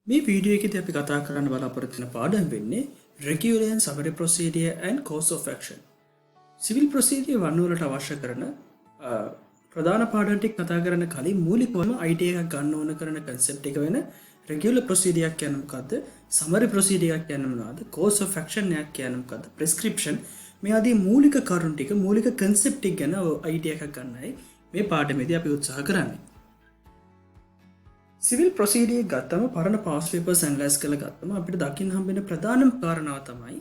මේ වීඩියෝ එකේදී අපි කතා කරන්න බලාපොරොත්තු වෙන පාඩම වෙන්නේ regular and summary procedure and course of action. Civil procedure වන්නවලට අවශ්‍ය කරන ප්‍රධාන පාඩම් ටික කතා කරන්න කලින් මූලිකවම IT එකක් ගන්න ඕන කරන concept එක වෙන regular procedure එකක් කියන්නේ මොකද්ද? summary procedure එකක් කියන්නේ මොනවද? course of action එකක් කියන්නේ මොකද්ද? prescription මේ ආදී මූලික කරුණු ටික මූලික concept ටික ගැන IT එකක් ගන්නයි මේ පාඩමේදී අපි උත්සාහ කරන්නේ. සිවිල් ප්‍රොසීඩියර් ගත්තම පරණ පාස් පේපර්ස් ඇනලයිස් කරලා ගත්තම අපිට දකින්න හම්බෙන ප්‍රධානම කාරණාව තමයි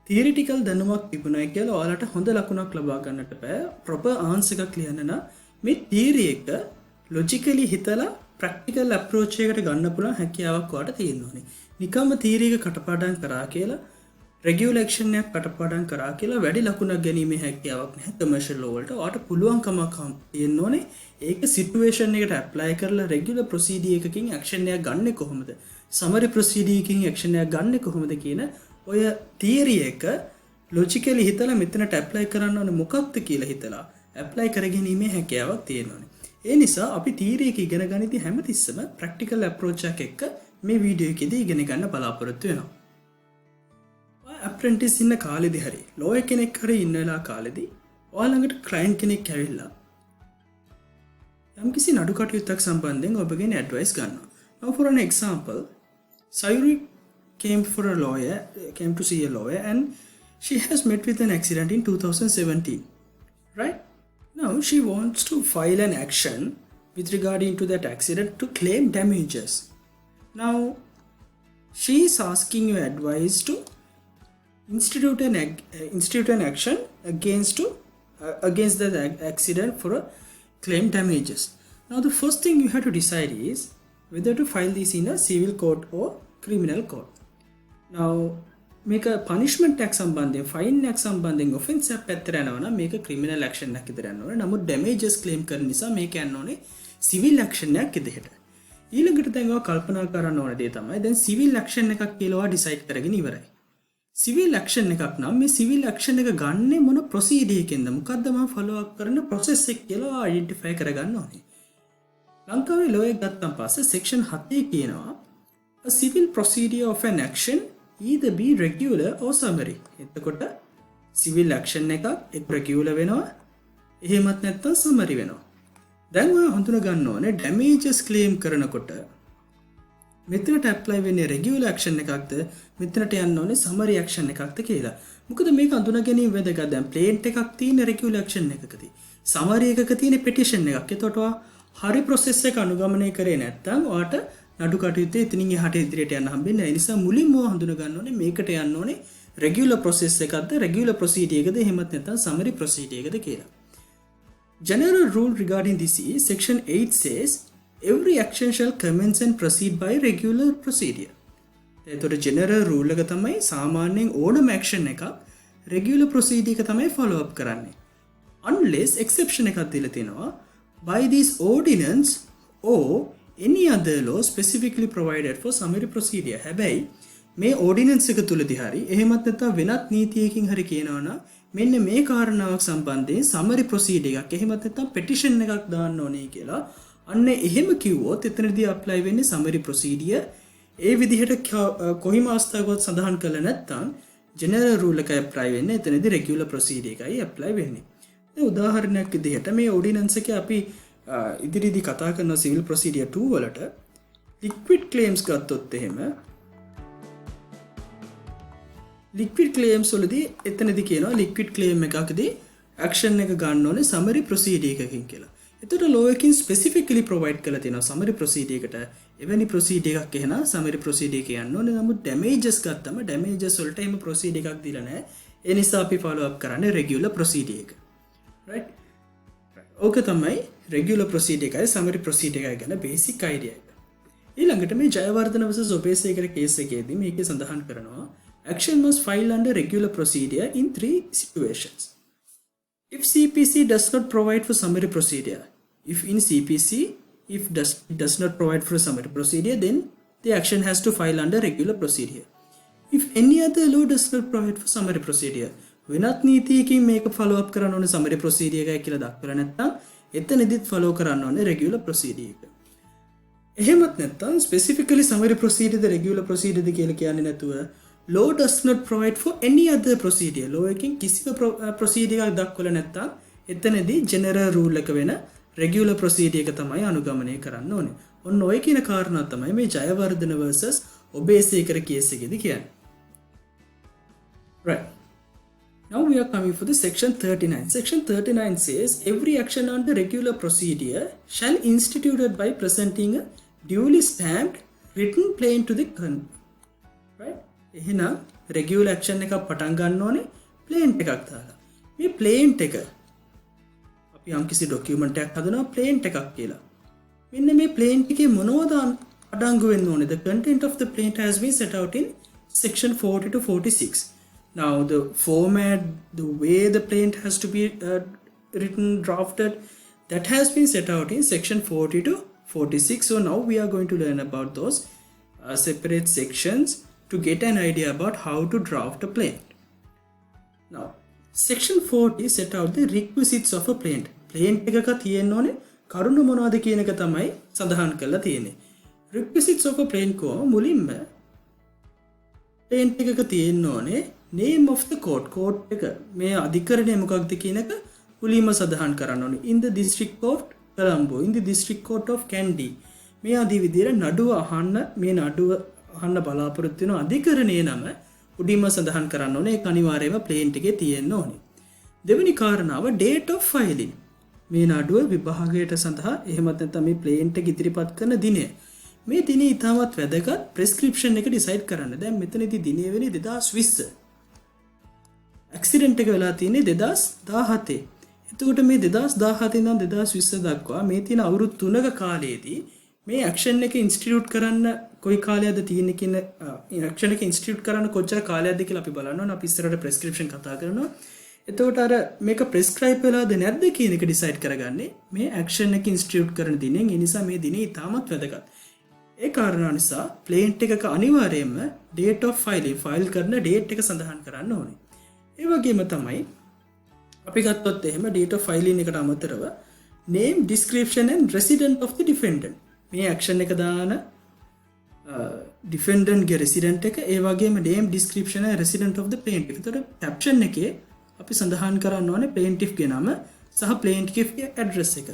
තියරිටිකල් දැනුමක් තිබුණයි කියලා ඔයාලට හොඳ ලකුණක් ලබා ගන්නට බෑ ප්‍රොපර් ආන්සර් එකක් ලියන්න නම් මේ තියරි එක ලොජිකලි හිතලා ප්‍රැක්ටිකල් අප්‍රෝච් එකකට ගන්න පුළුවන් හැකියාවක් ඔයාලට තියෙන්න ඕනේ. නිකම්ම තියරි එක කටපාඩම් කරා කියලා රෙගියුලේෂන් එකක් කටපාඩම් කරා කියලා වැඩි ලකුණක් ගැනීමේ හැකියාවක් නැහැ කමර්ෂල් ලෝ වලට. ඔයාලට පුළුවන්කමක් තියෙන්න ඕනේ ඒක සිටුේෂන් එකට ඇප්ලයි කරලා රෙගියුලර් ප්‍රොසීඩියර් එකකින් ඇක්ෂන් එකක් ගන්නෙ කොහොමද? සමරි ප්‍රොසීඩියර් එකකින් ඇක්ෂන් එකක් ගන්නෙ කොහොමද කියන ඔය තියරි එක ලොජිකලි හිතලා මෙතනට ඇප්ලයි කරන්න ඕනේ මොකක්ද කියලා හිතලා ඇප්ලයි කරගැනීමේ හැකියාවක් තියෙන්න ඕනේ. ඒ නිසා අපි තියරි එක ඉගෙන ගනිද්දී හැමතිස්සම ප්‍රැක්ටිකල් අප්‍රෝච් එකක් එක්ක මේ වීඩියෝ එකේදී ඉගෙන ගන්න බලාපොරොත්තු වෙනවා. අප්‍රෙන්ටිස් ඉන්න කාලෙදී හරි ලෝයර් කෙනෙක් හරි ඉන්න වෙලාව කාලෙදී ඔයාලා ළඟට ක්ලයන්ට් කෙනෙක් ඇවිල්ලා යම්කිසි නඩු කටයුත්තක් සම්බන්ධයෙන් ඔබගෙන් ඇඩ්වයිස් ගන්නවා. Now for an example, Sayuri came to see a lawyer and she has met with an accident in 2017. Right? Now she wants to file an action with regarding to that accident to claim damages. Now she is asking your advice to institute an action against the accident for a claim damages. Now the first thing you have to decide is whether to file this in a civil court or criminal court. Now make a punishment tax සම්බන්ධයෙන් fine tax සම්බන්ධයෙන් offense එකක් පැත්තට යනවා නම් මේක criminal action එකක් විතර යනවා. නමුත් damages claim කරන නිසා මේක යන්න ඕනේ civil action එකක් විදිහට. ඊළඟට දැන් ඔයා කල්පනා කරන්න ඕන දේ තමයි දැන් civil action එකක් කියලා ඔයා decide කරගෙන ඉවරයි. සිවිල් ඇක්ෂන් එකක් නම් මේ සිවිල් ඇක්ෂන් එක ගන්නෙ මොන ප්‍රොසීඩියර් එකෙන්ද මොකද්ද මම ෆලෝ අප් කරන ප්‍රොසෙස් එක කියලා අයිඩෙන්ටිෆයි කරගන්න ඕනේ. ලංකාවේ ලෝ එක ගත්තන් පස්සේ සෙක්ෂන් 7 කියනවා a civil procedure of an action either be regular or summary. එතකොට සිවිල් ඇක්ෂන් එකක් එක් රෙගියුලර් වෙනවා එහෙමත් නැත්නම් සමරි වෙනවා. දැන් ඔය හඳුනා ගන්න ඕනේ damages claim කරනකොට මෙතනට ඇප්ලයි වෙන්නේ රෙගියුලර් ඇක්ෂන් එකක්ද මෙතනට යන්න ඕනේ සමරි ඇක්ෂන් එකක්ද කියලා. මොකද මේක අඳුනා ගැනීම වැදගත්. දැන් ප්ලේන්ට් එකක් තියෙන රෙගියුලර් ඇක්ෂන් එකකදී සමරි එකක තියෙන පෙටිෂන් එකක්. එතකොට හරි ප්‍රොසෙස් එක අනුගමනය කරේ නැත්නම් ඔයාට නඩු කටයුත්තේ එතනින් එහාට ඉදිරියට යන්න හම්බෙන්නේ නැහැ. ඒ නිසා මුලින්ම හඳුනා ගන්න ඕනේ මේකට යන්න ඕනේ රෙගියුලර් ප්‍රොසෙස් එකක්ද රෙගියුලර් ප්‍රොසීඩියර් එකද එහෙමත් නැත්නම් සමරි ප්‍රොසීඩියර් එකද කියලා. General rule regarding this is section 8 says every action shall commence and proceed by regular procedure. එතකොට general rule එක තමයි සාමාන්‍යයෙන් ඕනම action එකක් regular procedure එක තමයි follow up කරන්නේ. Unless exception එකක් දීලා තිනවා by this ordinance or any other law specifically provided for summary procedure. හැබැයි මේ ordinance එක තුලදී හරි එහෙමත් නැත්නම් වෙනත් නීතියකින් හරි කියනවා නම් මෙන්න මේ කාරණාවක් සම්බන්ධයෙන් summary procedure එකක් එහෙමත් නැත්නම් petition එකක් දාන්න ඕනේ කියලා අන්න එහෙම කිව්වොත් එතනදී apply වෙන්නේ summary procedure. ඒ විදිහට කොහිම අවස්ථාවකවත් සඳහන් කළා නැත්නම් general rule එක apply වෙන්නේ එතනදී regular procedure එකයි apply වෙන්නේ. දැන් උදාහරණයක් විදිහට මේ ordinance එකේ අපි ඉදිරියේදී කතා කරන civil procedure 2 වලට liquid claims ගත්තොත් එහෙම liquid claims වලදී එතනදී කියනවා liquid claim එකකදී action එක ගන්න ඕනේ summary procedure එකකින් කියලා. එතකොට law එකකින් specifically provide කරලා තියෙනවා summary procedure එකට එවැනි procedure එකක් එහෙනම් summary procedure එක යන්න ඕනේ. නමුත් damages ගත්තම damages වලට එහෙම procedure එකක් දීලා නැහැ. ඒ නිසා අපි follow up කරන්නේ regular procedure එක. right? ඕක තමයි regular procedure එකයි summary procedure එකයි ගැන basic idea එක. ඊළඟට මේ ජයවර්ධන vs ඔබේසේකර case එකේදී මේකේ සඳහන් කරනවා action must file under regular procedure in 3 situations. If CPC does not provide for summary procedure, if in CPC does not provide for a summary procedure, then the action has to file under regular procedure. If any other law does not provide for summary procedure, වෙනත් නීතියකින් මේක follow up කරන්න ඕනේ summary procedure එකයි කියලා දක්වලා නැත්නම් එතනදිත් follow කරන්න ඕනේ regular procedure එක. එහෙමත් නැත්නම් specifically summary procedure ද regular procedure ද කියලා කියන්නේ නැතුව law does not provide for any other procedure. law එකකින් කිසිම procedure එකක් දක්වලා නැත්නම් එතනදී general rule එක වෙන regular procedure එක තමයි අනුගමනය කරන්න ඕනේ. ඔන්න ඔය කියන කාරණා තමයි මේ ජයවර්ධන versus ඔබේසේකර case එකේදී කියන්නේ. Right. Now we are coming for the section 39. Section 39 says every action on the regular procedure shall instituted by presenting a duly stamped written plain to the right. එහෙනම් regular action එකක් පටන් ගන්න ඕනේ plain එකක් දාලා. මේ plain එක අපි යම්කිසි document එකක් හදනවා plain එකක් කියලා. මෙන්න මේ plain එකේ මොනවද අඩංගු වෙන්න ඕනේ? The content of the plain has been set out in section 40 to 46. Now the format, the way the plaint has to be written, drafted, that has been set out in section 40 to 46. So now we are going to learn about those separate sections to get an idea about how to draft a plaint. Now section 40 set out the requisites of a plaint. Plaint එකක තියෙන්න ඕනේ කරුණු මොනවද කියන එක තමයි සඳහන් කරලා තියෙන්නේ. Requisites of a plaint ko මුලින්ම plaint එකක තියෙන්න ඕනේ name of the court එක මේ අධිකරණය මොකක්ද කියන එක මුලින්ම සඳහන් කරන්න ඕනේ. In the district court Colombo, in the district court of Kandy. මේ ආදී විදිහට නඩුව අහන්න මේ නඩුව අහන්න බලාපොරොත්තු වෙන අධිකරණයේ නම උඩින්ම සඳහන් කරන්න ඕනේ. ඒක අනිවාර්යයෙන්ම plaint එකේ තියෙන්න ඕනේ. දෙවෙනි කාරණාව date of filing. මේ නඩුව විභාගයට සඳහා එහෙමත් නැත්නම් මේ plaint එක ඉදිරිපත් කරන දිනය. මේ දිනේ ඉතාමත් වැදගත් prescription එක decide කරන්න. දැන් මෙතනදී දිනය වෙන්නේ 2020. ඇක්සිඩන්ට් එක වෙලා තියෙන්නේ 2017. එතකොට මේ 2017 ඉඳන් 2020 දක්වා මේ තියෙන අවුරුදු 3ක කාලයේදී මේ ඇක්ෂන් එක ඉන්ස්ටිටියුට් කරන්න කොයි කාලයක්ද තියෙන්නේ කියන ඇක්ෂන් එක ඉන්ස්ටිටියුට් කරන්න කොච්චර කාලයක්ද කියලා අපි බලන්න ඕන. අපි ඉස්සරහට prescription කතා කරනවා. එතකොට අර මේක prescribe වෙලාද නැද්ද කියන එක decide කරගන්නේ මේ ඇක්ෂන් එක ඉන්ස්ටිටියුට් කරන දිනෙන්. ඒ නිසා මේ දිනේ ඉතාමත් වැදගත්. ඒ කාරණා නිසා plaint එකක අනිවාර්යයෙන්ම date of filing file කරන date එක සඳහන් කරන්න ඕනේ. ඒ වගේම තමයි අපි ගත්තොත් එහෙම date of filing එකට අමතරව name, description and resident of the defendant. මේ action එක දාන defendant ගේ resident එක ඒ වගේම name, description and resident of the plaintiff. එතකොට caption එකේ අපි සඳහන් කරන්න ඕනේ plaintiff ගේ නම සහ plaintiff ගේ address එක.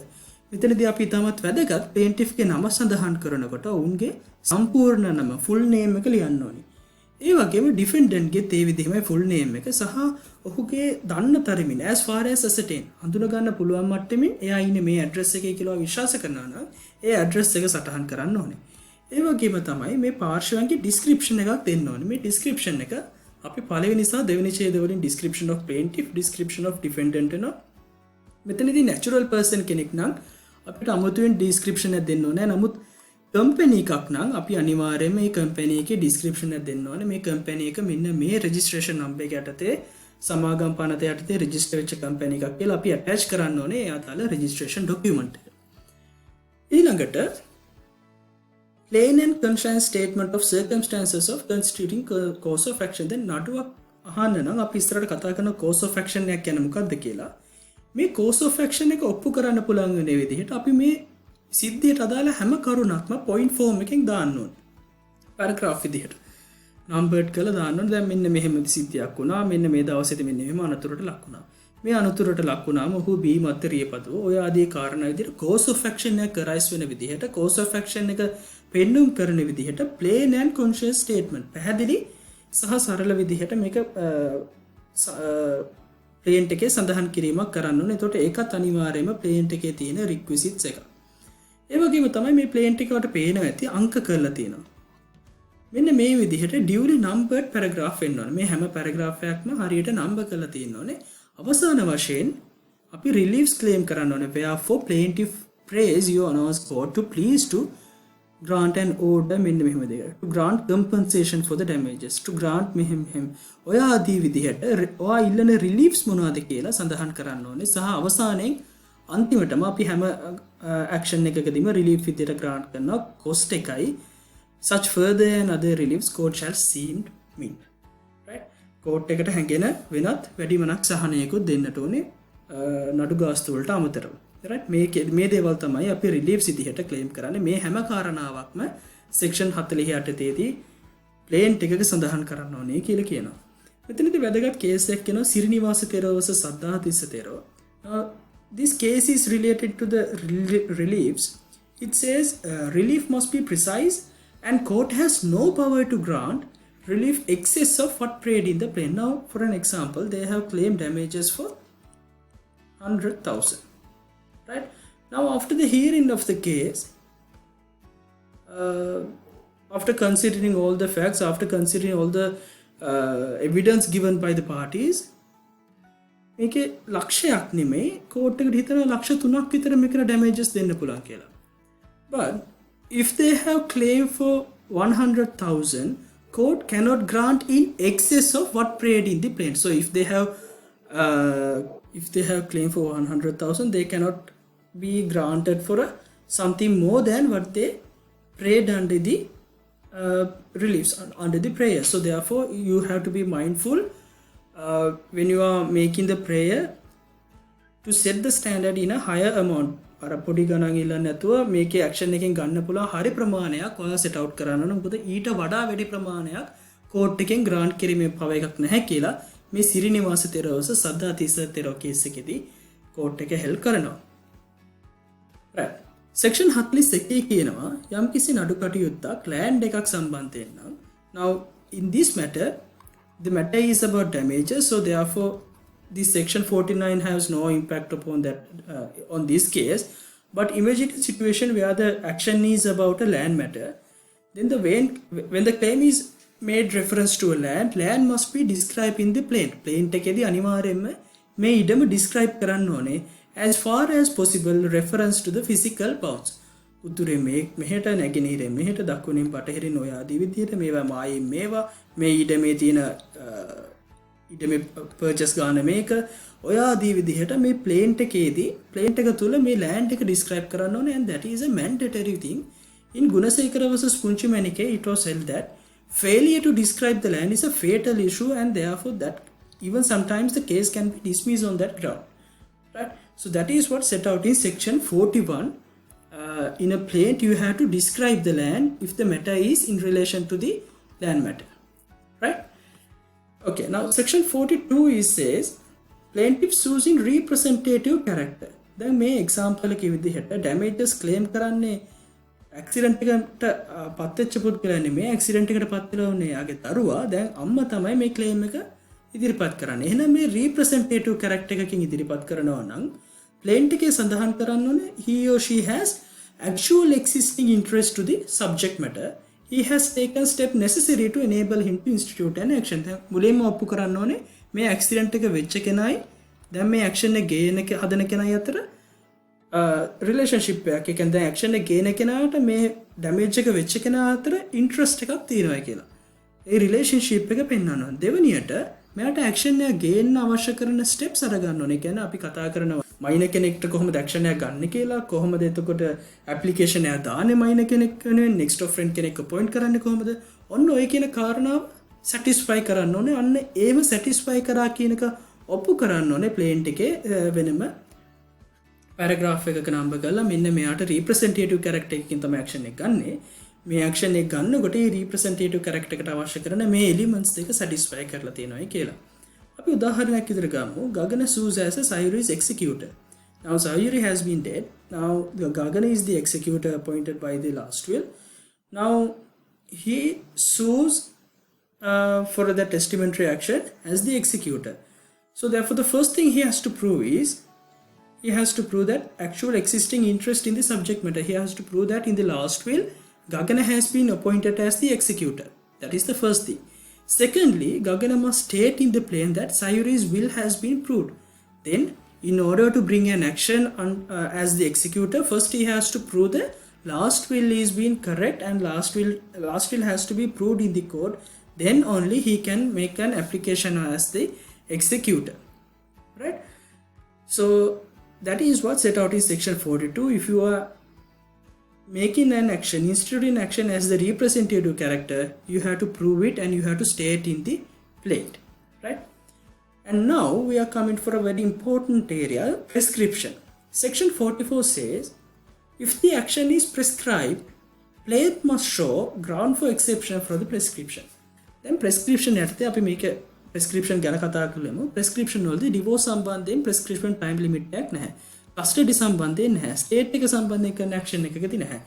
මෙතනදී අපි තමත් වැදගත් plaintiff ගේ නම සඳහන් කරනකොට ඔවුන්ගේ සම්පූර්ණ නම full name එක ලියන්න ඕනේ. ඒ වගේම defendant ගේ තේ විදිහමයි full name එක සහ ඔහුගේ දන්න තරමින් as far as ascertain හඳුනා ගන්න පුළුවන් මට්ටමින් එයා ඉන්නේ මේ address එකේ කියලා විශ්වාස කරනවා නම් ඒ address එක සටහන් කරන්න ඕනේ. ඒ වගේම තමයි මේ පාර්ශවයන්ගේ description එකක් දෙන්න ඕනේ. මේ description එක අපි පළවෙනි සහ දෙවෙනි ඡේද වලින් description of plaintiff, description of defendant වෙනවා. මෙතනදී natural person කෙනෙක් නම් අපිට අමුතුවෙන් description එක දෙන්න ඕනේ. නමුත් company එකක් නම් අපි අනිවාර්යයෙන්ම මේ company එකේ description එක දෙන්න ඕනේ. මේ company එක මෙන්න මේ registration number එක යටතේ සමාගම් පනත යටතේ register වෙච්ච company එකක් කියලා අපි attach කරන්න ඕනේ ඒ අදාළ registration document එක. ඊළඟට plain and concise statement of circumstances of constituting cause of action. දැන් නඩුවක් අහන්න නම් අපි ඉස්සරහට කතා කරන cause of action එක කියන්නේ මොකක්ද කියලා. මේ cause of action එක ඔප්පු කරන්න පුළුවන් වෙන විදිහට අපි මේ සිද්ධියට අදාළ හැම කරුණක්ම point form එකෙන් දාන්න ඕනේ. paragraph විදිහට numbered කරලා දාන්න ඕනේ. දැන් මෙන්න මෙහෙම සිද්ධියක් වුණා. මෙන්න මේ දවසේදී මෙන්න මෙහෙම අනතුරට ලක් වුණා. මේ අනතුරට ලක් වුණාම ඔහු B මත රියපදුව ඔය ආදී කාරණා විදිහට cause of action එක කරයිස් වෙන විදිහට cause of action එක පෙන්නුම් කරන විදිහට plain and concise statement පැහැදිලි සහ සරල විදිහට මේක plaint එකේ සඳහන් කිරීමක් කරන්න ඕනේ. එතකොට ඒකත් අනිවාර්යයෙන්ම plaint එකේ තියෙන requisites එක. ඒ වගේම තමයි මේ plaint එකට පේනවා ඇති අංක කරලා තියෙනවා. මෙන්න මේ විදිහට duly numbered paragraph වෙන්න ඕනේ. මේ හැම paragraph එකක්ම හරියට number කරලා තියෙන්න ඕනේ. අවසාන වශයෙන් අපි reliefs claim කරන්න ඕනේ. Wherefore plaintiff prays your honours court to please to grant an order මෙන්න මෙහෙම දෙයක්. To grant compensation for the damages. To grant මෙහෙම ඔය ආදී විදිහට ඔයා ඉල්ලන reliefs මොනවද කියලා සඳහන් කරන්න ඕනේ. සහ අවසානයේ අන්තිමටම අපි හැම action එකකදීම relief විදිහට grant කරනවා cost එකයි. Such further and other reliefs court shall seem meet. Right? court එකට හැඟෙන වෙනත් වැඩිමනක් සහනයකුත් දෙන්නට ඕනේ නඩු ගාස්තු වලට අමතරව. right මේ දේවල් තමයි අපි reliefs විදිහට claim කරන්නේ මේ හැම කාරණාවක්ම section 48 තේදී plaint එකක සඳහන් කරන්න ඕනේ කියලා කියනවා. මෙතනදී වැදගත් case එකක් කියනවා Sirinivasa තෙරෝ vs Saddhatissa තෙරෝ. This case is related to the reliefs. It says relief must be precise and court has no power to grant relief excess of what paid in the plaint. Now for an example, they have claimed damages for 100,000, right? Now after the hearing of the case, after considering all the facts, after considering all the evidence given by the parties, මේකේ ලක්ෂයක් නෙමෙයි coat එකට හිතන ලක්ෂ 3ක් විතර මේකට damages දෙන්න පුළුවන් කියලා. But if they have claimed for 100,000, court cannot grant in excess of what paid in the plaint. So if they have claimed for 100,000, they cannot be granted for something more than what they prayed under the reliefs, under the prayer. So therefore you have to be mindful when you are making the prayer to set the standard in a higher amount. අර පොඩි ගණන් ඉල්ලන්නේ නැතුව මේකේ action එකෙන් ගන්න පුළුවන් හරි ප්‍රමාණයක් ඔයා සෙට් අවුට් කරන්න ඕන. මොකද ඊට වඩා වැඩි ප්‍රමාණයක් කෝට් එකෙන් ග්‍රාන්ට් කිරීමේ පව එකක් නැහැ කියලා මේ සිරිනිවාස තෙරෝ vs සද්ධාතිස්ස තෙරෝ කේස් එකේදී කෝට් එක හෙල්ප් කරනවා. right. section 41 කියනවා යම් කිසි නඩු කටයුත්තක් ලෑන්ඩ් එකක් සම්බන්ධයෙන් නම් now in this matter the matter is about damages, so therefore this section 49 has no impact upon that on this case. But imagine a situation where the action is about a land matter, then when the claim is made reference to a land must be described in the plaint එකේදී අනිවාර්යයෙන්ම මේ ඉඩම describe කරන්න ඕනේ as far as possible reference to the physical bounds. උතුරේ මෙහෙට නැගෙනහිරේ මෙහෙට දකුණෙන් බටහිරින් ඔය ආදී විදිහට මේවා මායින් මේවා මේ ඉඩමේ තියෙන ඉඩමේ purchase ගාන මේක ඔය ආදී විදිහට මේ plaint එකේදී plaint එක තුල මේ land එක describe කරන්න ඕනේ, and that is a mandatory thing. In Gunasekara vs Punchimanike, it was held that failure to describe the land is a fatal issue, and therefore that even sometimes the case can be dismissed on that ground, right? So that is what set out in section 41. In a plaint you have to describe the land if the matter is in relation to the land matter, right? Okay, now section 42 is says plaintiff sues in representative character. දැන් මේ example එකේ විදිහට damages claim කරන්නේ accident එකට පත් වෙච්ච පුද්ගලයා නෙමෙයි, accident එකට පත් වෙලා උනේ යාගේ දරුවා. දැන් අම්මා තමයි මේ claim එක ඉදිරිපත් කරන්නේ. එහෙනම් මේ representative character එකකින් ඉදිරිපත් කරනවා නම් plaint එකේ සඳහන් කරන්න ඕනේ he or she has actual existing interest to the subject matter. He has taken step necessary to enable him to institute an action. දැන් මුලින්ම ඔප්පු කරන්න ඕනේ මේ ඇක්සිඩන්ට් එක වෙච්ච කෙනයි දැන් මේ ඇක්ෂන් එක ගේන එක හදන කෙනයි අතර රිලේෂන්ෂිප් එකක්. ඒ කියන්නේ දැන් ඇක්ෂන් එක ගේන කෙනාට මේ ඩැමේජ් එක වෙච්ච කෙනා අතර ඉන්ට්‍රස්ට් එකක් තියෙනවා කියලා. ඒ රිලේෂන්ෂිප් එක පෙන්වනවා. දෙවෙනියට මෙයාට ඇක්ෂන් එක ගේන්න අවශ්‍ය කරන ස්ටෙප්ස් අරගන්න ඕනේ. ඒ කියන්නේ අපි කතා කරනවා මයිනර් කෙනෙක්ට කොහොමද ඇක්ෂන් එක ගන්න කියලා, කොහොමද එතකොට ඇප්ලිකේෂන් එක දාන්නේ මයිනර් කෙනෙක් වෙනුවෙන්, නෙක්ස්ට් ඔෆ් ෆ්‍රෙන්ඩ් කෙනෙක් අපොයින්ට් කරන්නේ කොහොමද, ඔන්න ඔය කියන කාරණාව සැටිස්ෆයි කරන්න ඕනේ. අන්න ඒව සැටිස්ෆයි කරා කියන එක ඔප්පු කරන්න ඕනේ ප්ලේන්ට් එකේ වෙනම පැරග්‍රාෆ් එකක නම්බර් කරලා මෙන්න මෙයාට රිප්‍රසෙන්ටේටිව් කැරක්ටර් එකකින් තමයි ඇක්ෂන් එක ගන්නෙ. මේ ඇක්ෂන් එක ගන්නකොට ඒ රිප්‍රසෙන්ටේටිව් කැරක්ටර් එකට අවශ්‍ය කරන මේ එලිමන්ට්ස් දෙක සැටිස්ෆයි කරලා තියෙනවායි කියලා. අපි උදාහරණයක් විදිහට ගමු. Gagana sues as a Sayuri's executor. Now Sayuri has been dead. Now Gagana is the executor appointed by the last will. Now he sues for the testamentary action as the executor. So therefore the first thing he has to prove is he has to prove that actual existing interest in the subject matter. He has to prove that in the last will Gagana has been appointed as the executor. That is the first thing. Secondly, Gagana must state in the plaint that Sayuri's will has been proved. Then, in order to bring an action as the executor, first he has to prove the last will is being correct, and last will has to be proved in the court. Then only he can make an application as the executor, right? So that is what set out in section 42. If you are making an action, instituting action as the representative character, you have to prove it and you have to state in the plaint, right? And now we are coming for a very important area, prescription. Section 44 says, if the action is prescribed, plaintiff must show ground for exception from the prescription. Then prescription යටතේ අපි මේක prescription ගැන කතා කරමු. prescription වලදී divorce සම්බන්ධයෙන් prescription time limit එකක් නැහැ. custody සම්බන්ධයෙන් නැහැ. state එක සම්බන්ධයෙන් කරන action එකකදී නැහැ.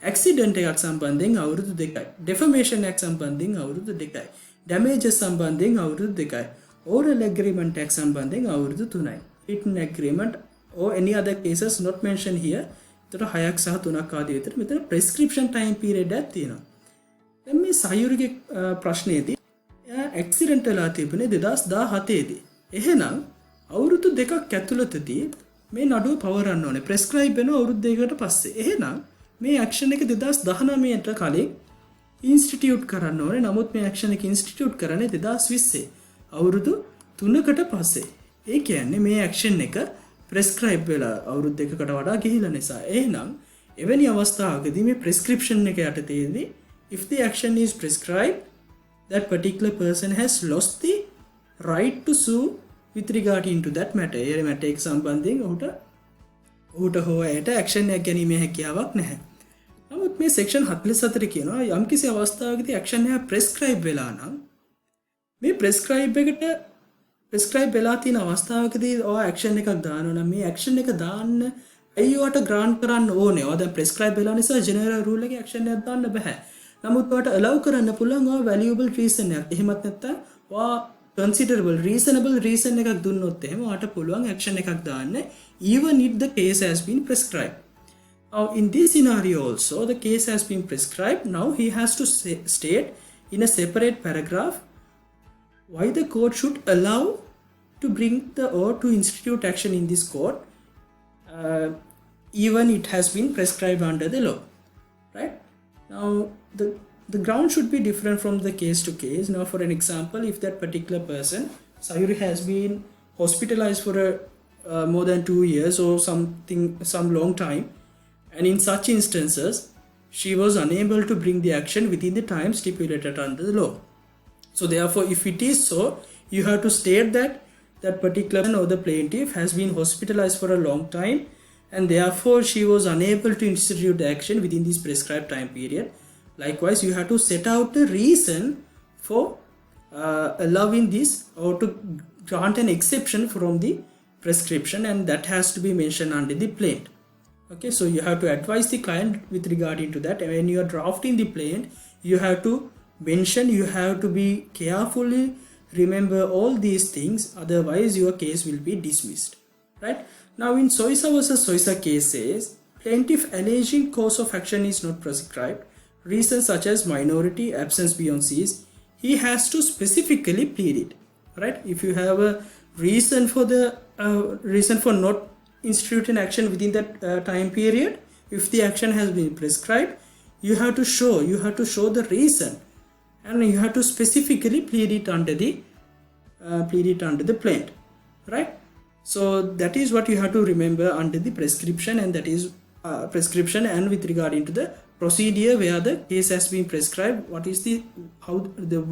accident එකක් සම්බන්ධයෙන් අවුරුදු 2යි. defamation එකක් සම්බන්ධයෙන් අවුරුදු 2යි. damages සම්බන්ධයෙන් අවුරුදු 2යි. oral agreement එකක් සම්බන්ධයෙන් අවුරුදු 3යි. written agreement or any other cases not mentioned here. එතකොට 6ක් සහ 3ක් ආදී විතර මෙතන prescription time period එකක් තියෙනවා. දැන් මේ සයුරිගේ ප්‍රශ්නයේදී එයා ඇක්සිඩන්ට් වෙලා තිබුණේ 2017 දී. එහෙනම් අවුරුදු 2ක් ඇතුළතදී මේ නඩුව පවරන්න ඕනේ. prescribe වෙන අවුරුදු 2කට පස්සේ. එහෙනම් මේ action එක 2019ට කලින් institute කරන්න ඕනේ. නමුත් මේ action එක institute කරන්නේ 2020 අවුරුදු 3කට පස්සේ. ඒ කියන්නේ මේ action එක prescribe වෙලා අවුරුදු 2කට වඩා ගිහිලා නිසා. එහෙනම් එවැනි අවස්ථාවකදී මේ prescription එක යටතේදී if the action is prescribed, that particular person has lost the right to sue with regard into that matter. A matter එක සම්බන්ධයෙන් ඔහුට හෝ ඇයට action එකක් ගැනීමේ හැකියාවක් නැහැ. නමුත් මේ section 44 කියනවා යම්කිසි අවස්ථාවකදී action එක prescribe වෙලා නම් මේ prescribe වෙලා තියෙන අවස්ථාවකදී ඔය action එකක් දානවා නම් මේ action එක දාන්න ඇයි ඔයාට grant කරන්න ඕනේ? ඔයා දැන් prescribe වෙලා නිසා general rule එකේ action එකක් දාන්න බෑ. නමුත් ඔයාට allow කරන්න පුළුවන් ඔය valuable reason එකක්. එහෙමත් නැත්නම් ඔයා considerable reasonable reason එකක් දුන්නොත් එහෙම ඔයාට පුළුවන් action එකක් දාන්න even if the case has been prescribed. Now in this scenario also the case has been prescribed. Now he has to state in a separate paragraph why the court should allow to bring the or to institute action in this court even it has been prescribed under the law, right? Now the ground should be different from the case to case. Now for an example, if that particular person Sayuri has been hospitalized for more than 2 years or some long time, and in such instances she was unable to bring the action within the time stipulated under the law. So therefore if it is so, you have to state that that particular person or the plaintiff has been hospitalized for a long time and therefore she was unable to institute the action within this prescribed time period. Likewise, you have to set out the reason for allowing this or to grant an exception from the prescription, and that has to be mentioned under the plaint. Okay, so you have to advise the client with regard to that. And when you are drafting the plaint, you have to mention, you have to be carefully remember all these things, otherwise your case will be dismissed, right? Now in Soisa versus Soisa case says, plaintiff alleging cause of action is not prescribed, reasons such as minority, absence beyond cease, he has to specifically plead it, right? If you have a reason for the reason for not instituting action within that time period, if the action has been prescribed, you have to show the reason, and you have to specifically plead it under the plaint, right? So that is what you have to remember under the prescription, and that is prescription, and with regard into the procedure where the case has been prescribed, what is the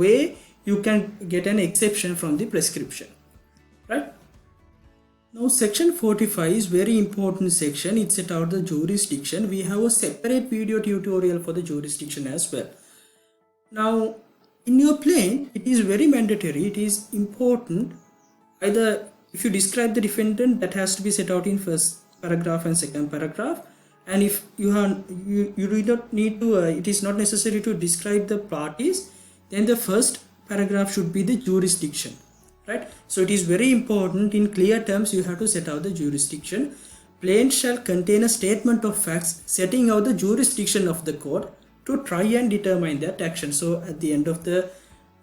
way you can get an exception from the prescription, right? Now section 45 is very important section. It set out the jurisdiction. We have a separate video tutorial for the jurisdiction as well. Now in your plaint, it is very mandatory, it is important, either if you describe the defendant, that has to be set out in first paragraph and second paragraph, and if you do not need to it is not necessary to describe the parties, then the first paragraph should be the jurisdiction, right? So it is very important, in clear terms you have to set out the jurisdiction. Plaint shall contain a statement of facts setting out the jurisdiction of the court to try and determine that action. So at the end of the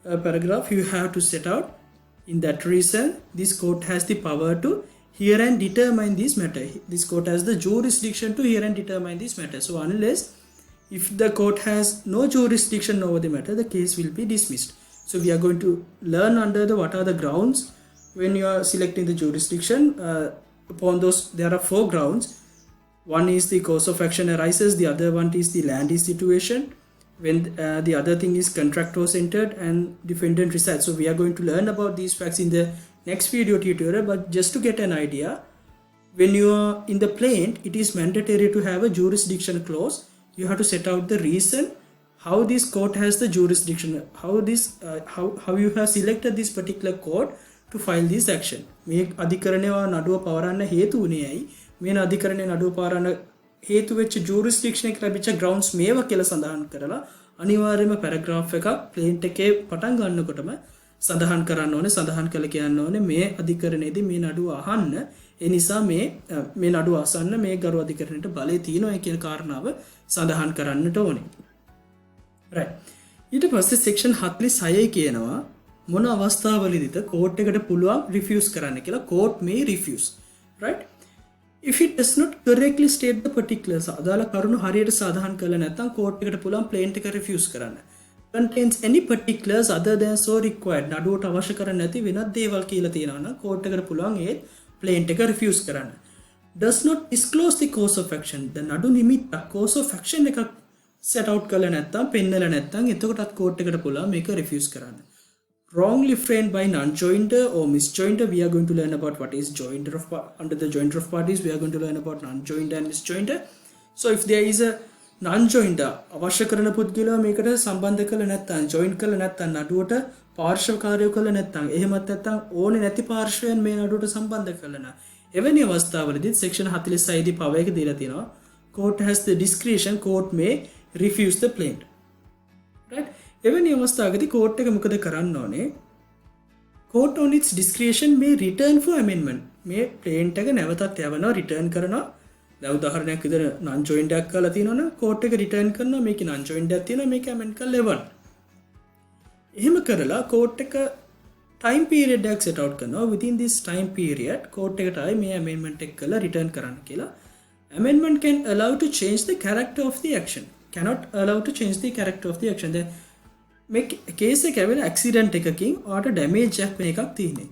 paragraph you have to set out, in that reason this court has the power to hear and determine this matter. This court has the jurisdiction to hear and determine this matter. So unless if the court has no jurisdiction over the matter, the case will be dismissed. So we are going to learn under the what are the grounds when you are selecting the jurisdiction. Upon those there are 4 grounds. One is the cause of action arises, the other one is the land situation, when the other thing is contractor centered and defendant resides. So we are going to learn about these facts in the next video tutorial, but just to get an idea, when you are in the plaint, it is mandatory to have a jurisdiction clause. You have to set out the reason how this court has the jurisdiction, how you have selected this particular court to file this action. මේ අධිකරණය නඩුව පවරන්න හේතු වුණේ ඇයි? මේ අධිකරණය නඩුව පවරන්න හේතු වෙච්ච jurisdiction එක ලැබිච්ච grounds මේවා කියලා සඳහන් කරලා අනිවාර්යයෙන්ම paragraph එකක් plaint එකේ පටන් ගන්නකොටම සඳහන් කරන්න ඕනේ, සඳහන් කළ කියන්න ඕනේ මේ අධිකරණයේදී මේ නඩුව අහන්න, ඒ නිසා මේ නඩුව අසන්න මේ ගරු අධිකරණයට බලය තියෙනවා කියන කාරණාව සඳහන් කරන්නට ඕනේ. right. ඊට පස්සේ section 46 කියනවා මොන අවස්ථාවලදීද court එකට පුළුවන් refuse කරන්න කියලා. court may refuse. right. if it does not correctly state the particulars, අදාළ කරුණු හරියට සඳහන් කළා නැත්නම් court එකට පුළුවන් plaint එක refuse කරන්න. contains any particulars other than so required, නඩුවට අවශ්‍ය කරන්නේ නැති වෙනත් දේවල් කියලා තියෙනවා නම් court එකට පුළුවන් ඒ plaint එක refuse කරන්න. does not disclose the course of action, the නඩු නිමිත්ත course of action එකක් set out කළා නැත්නම් පෙන්නලා නැත්නම් එතකොටත් court එකට පුළුවන් මේක refuse කරන්න. wrongly framed by non-joinder or misjoinder, we are going to learn about what is joinder of under the joinder of parties. We are going to learn about non-joinder and misjoinder. So if there is a non-joinder, අවශ්‍ය කරන පුද්ගලයා මේකට සම්බන්ධ කළ නැත්නම් join කළ නැත්නම් නඩුවට පාර්ශ්වකාරයෝ කළ නැත්නම් එහෙමත් නැත්නම් ඕනේ නැති පාර්ශ්වයන් මේ නඩුවට සම්බන්ධ කළා නම් එවැනි අවස්ථාවලදී section 46 දී පව එක දීලා තියෙනවා. court has the discretion, court may refuse the plaint. right. එවැනි අවස්ථාවකදී court එක මොකද කරන්න ඕනේ? court on its discretion may return for amendment. මේ plaint එක නැවතත් යවනවා, return කරනවා. දැන් උදාහරණයක් විදිහට non joined එකක් කරලා තියෙනවනම් court එක return කරනවා, මේකේ non joined එකක් තියෙනවා, මේක amend කරලා එවන්න. එහෙම කරලා court එක time period එකක් set out කරනවා. within this time period court එකට ආයේ මේ amendment එක කරලා return කරන්න කියලා. amendment can allow to change the character of the action, cannot allow to change the character of the action. මේ case එක ඇවිල්ලා accident එකකින් ඔයාට damage එකක් වෙන එකක් තියෙන්නේ.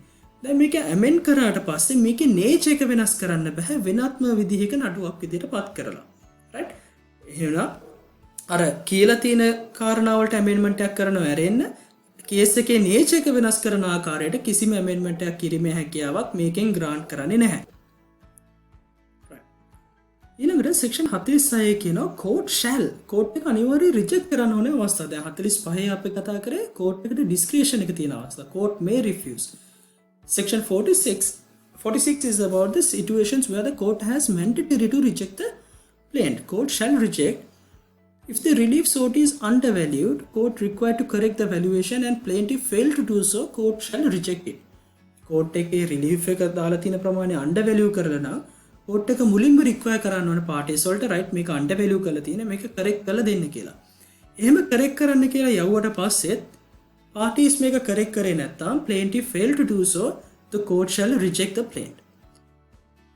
දැන් මේක amend කරාට පස්සේ මේකේ nature එක වෙනස් කරන්න බෑ වෙනත්ම විදිහක නඩුවක් විදිහට පත් කරලා. right. එහෙනම් අර කියලා තියෙන කාරණා වලට amendment එකක් කරනව ඇරෙන්න case එකේ nature එක වෙනස් කරන ආකාරයට කිසිම amendment එකක් කිරීමේ හැකියාවක් මේකෙන් grant කරන්නේ නැහැ. ඊළඟට section 46 කියනවා court shall, court එක අනිවාර්යයෙන් reject කරන්න ඕනේ අවස්ථා. දැන් 45 අපි කතා කරේ court එකට discretion එක තියෙන අවස්ථා. court may refuse. section 46 is about the situations where the court has mandatory to reject the plaint. court shall reject if the relief sought is undervalued, court required to correct the valuation and plaintiff failed to do so, court shall reject it. court එකේ relief එක දාලා තියෙන ප්‍රමාණය undervalue කරලා නම් court එක මුලින්ම require කරන්න ඕන parties වලට right මේක undervalue කරලා තියෙන මේක correct කරලා දෙන්න කියලා. එහෙම correct කරන්න කියලා යවුවට පස්සෙත් parties මේක correct කරේ නැත්නම් plaintiff failed to do so, the court shall reject the plaint.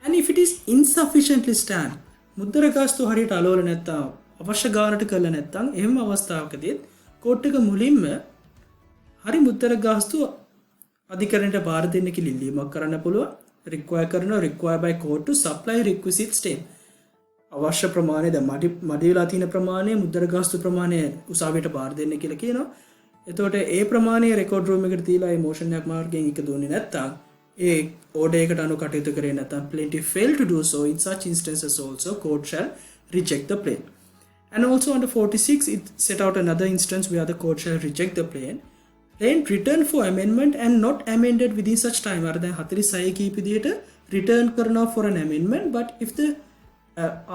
and if it is insufficiently stamped, මුද්දර ගාස්තු හරියට අලවල නැත්නම් අවශ්‍ය ගානට කළා නැත්නම් එහෙම අවස්ථාවකදී court එක මුලින්ම හරි මුද්දර ගාස්තු අධිකරණයට බාර දෙන්න කියලා ඉල්ලීමක් කරන්න පුළුවන්. require by court to supply requisite stamp. අවශ්‍ය ප්‍රමාණය දැන් මඩි වෙලා තියෙන ප්‍රමාණය මුද්දර ගාස්තු ප්‍රමාණය උසාවියට බාර දෙන්න කියලා කියනවා. එතකොට ඒ ප්‍රමාණය රෙකෝඩ් රූම් එකට තියලා ඒ මොෂන් එකක් මාර්ගයෙන් එක දුන්නේ නැත්නම් ඒ ඕඩර් එකට අනුව කටයුතු කරේ නැත්නම් plaintiff fail to do so, in such instances also court shall reject the plaint. and also under 46 it set out another instance where the court shall reject the plaint return for amendment and not amended within such time. අර දැන් 46 කීප විදියට return කරනවා for an amendment, but if the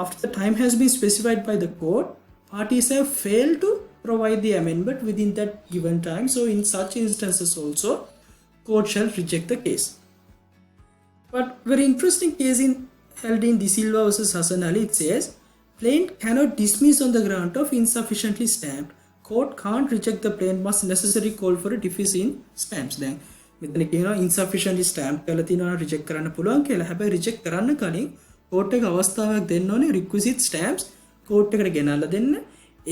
after the time has been specified by the court, parties have failed to provide the amendment within that given time, so in such instances also court shall reject the case. But very interesting case held in De Silva versus Hassan Ali, it says plaint cannot dismiss on the ground of insufficiently stamped. Court can't reject the plaint, must necessarily call for a deficit in stamps. දැන් මෙතන කියනවා insufficiently stamp කරලා තියනවා reject කරන්න පුළුවන් කියලා. හැබැයි reject කරන්න කලින් court එක අවස්ථාවක් දෙන්න ඕනේ requisite stamps court එකට ගෙනල්ලා දෙන්න.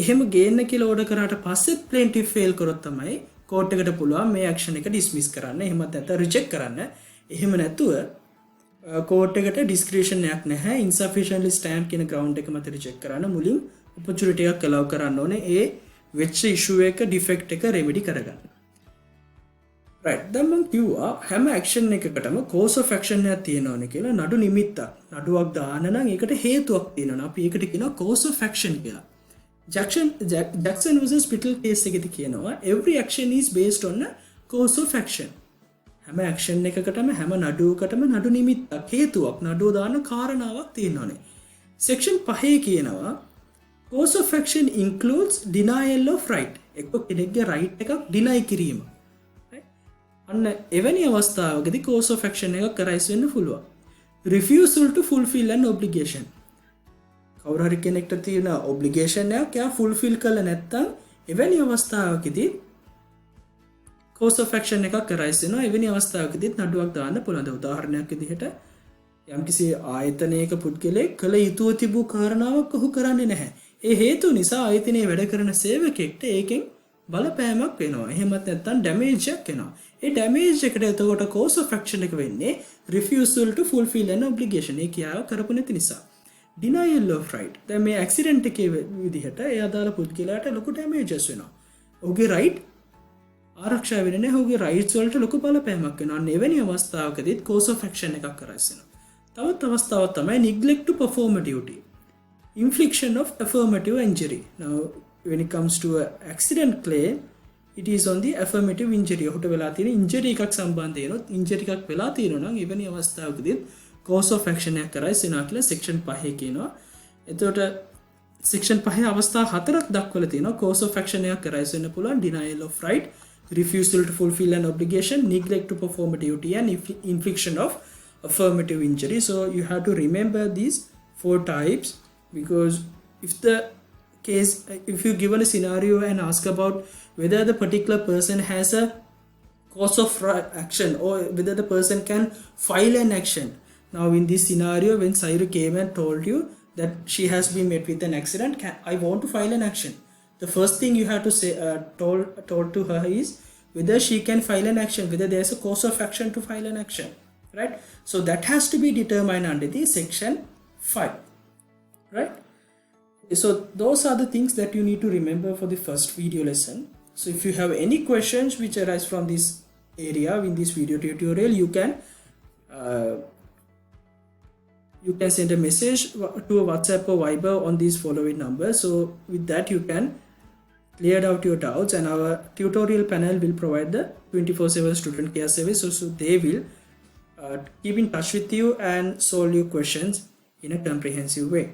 එහෙම ගේන්න කියලා order කරාට පස්සෙත් plaintiff fail කරොත් තමයි court එකට පුළුවන් මේ action එක dismiss කරන්න. එහෙමත් නැත්නම් reject කරන්න. එහෙම නැතුව court එකට discretion එකක් නැහැ. insufficiently stamp කියන ground එක මත reject කරන්න මුලින් opportunity එකක් allow කරන්න ඕනේ. ඒ වෙච්ච issue එක defect එක remedy කරගන්න. right දැන් මම කිව්වා හැම ඇක්ෂන් එකකටම cause of action එකක් තියෙනවනේ කියලා නඩු නිමිත්තක් නඩුවක් දාන්න නම් ඒකට හේතුවක් තියෙනවා අපි ඒකට කියනවා cause of action කියලා Jackson versus Spittle case එකේදී කියනවා every action is based on a cause of action හැම ඇක්ෂන් එකකටම හැම නඩුවකටම නඩු නිමිත්තක් හේතුවක් නඩුව දාන්න කාරණාවක් තියෙනවනේ section 5 කියනවා cause of action includes denial of right එක්ක කෙනෙක්ගේ right එකක් deny කිරීම අන්න එවැනි අවස්ථාවකදී cause of action එකක් arise වෙන්න පුළුවන්. refusal to fulfill an obligation. කවුරු හරි කෙනෙක්ට තියෙන obligation එකක් එයා fulfill කළා නැත්නම් එවැනි අවස්ථාවකදී cause of action එකක් arise වෙනවා. එවැනි අවස්ථාවකදී නඩුවක් දාන්න පුළුවන්. උදාහරණයක් විදිහට යම්කිසි ආයතනයක පුද්ගලයෙක් කළ යුතුව තිබූ කාරණාවක් ඔහු කරන්නේ නැහැ. ඒ හේතුව නිසා ආයතනයේ වැඩ කරන සේවකයෙක්ට ඒකෙන් බලපෑමක් වෙනවා. එහෙමත් නැත්නම් damage එකක් වෙනවා. ඒ damage එකට එතකොට cause of action එක වෙන්නේ refusal to fulfill an obligation. ඒ කියාව කරපු නැති නිසා. denial of right. දැන් මේ accident එකේ විදිහට ඒ අදාළ පුද්ගලයාට ලොකු damages වෙනවා. ඔහුගේ right ආරක්ෂා වෙන්නේ නැහැ. ඔහුගේ rights වලට ලොකු බලපෑමක් වෙනවා. අන්න එවැනි අවස්ථාවකදීත් cause of action එකක් කරස් වෙනවා. තවත් අවස්ථාවක් තමයි neglect to perform a duty. Infliction of affirmative injury. Now when it comes to an accident claim it is on the affirmative injury ඔහුට වෙලා තියෙන injury එකක් සම්බන්ධයෙන් injury එකක් වෙලා තියෙනවා නම් එවැනි අවස්ථාවකදී cause of action එකක් කරයිස් වෙනවා කියලා section 5 කියනවා. එතකොට section 5 අවස්ථා හතරක් දක්වලා තියෙනවා cause of action එකක් කරයිස් වෙන්න පුළුවන් denial of right, refusal to fulfill an obligation, neglect to perform a duty and infliction of affirmative injury. So you have to remember these 4 types because if you given a scenario and ask about whether the particular person has a cause of action or whether the person can file an action. Now in this scenario when Sayuri came and told you that she has been met with an accident, I want to file an action. The first thing you have to say told to her is whether she can file an action, whether there is a cause of action to file an action, right? So that has to be determined under the section 5, right? So those are the things that you need to remember for the first video lesson. So if you have any questions which arise from this area in this video tutorial, you can send a message to a WhatsApp or Viber on these following numbers. So with that you can clear out your doubts and our tutorial panel will provide the 24/7 student care service. So they will keep in touch with you and solve your questions in a comprehensive way.